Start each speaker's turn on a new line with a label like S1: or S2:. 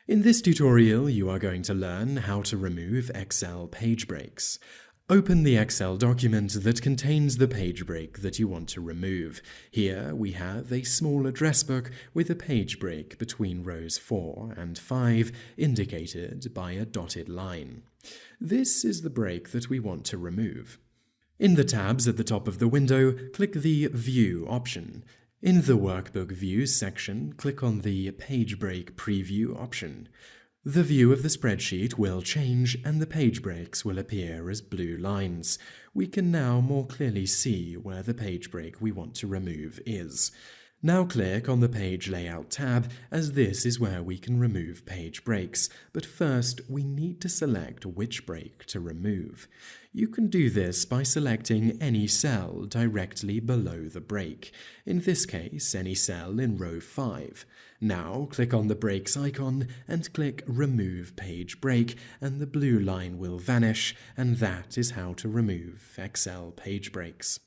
S1: In this tutorial, you are going to learn how to remove Excel page breaks. Open the Excel document that contains the page break that you want to remove. Here we have a small address book with a page break between rows 4 and 5 indicated by a dotted line. This is the break that we want to remove. In the tabs at the top of the window, click the View option. In the Workbook Views section, click on the Page Break Preview option. The view of the spreadsheet will change and the page breaks will appear as blue lines. We can now more clearly see where the page break we want to remove is. Now click on the Page Layout tab, as this is where we can remove page breaks, but first we need to select which break to remove. You can do this by selecting any cell directly below the break, in this case any cell in row 5. Now click on the breaks icon and click Remove Page Break, and the blue line will vanish, and that is how to remove Excel page breaks.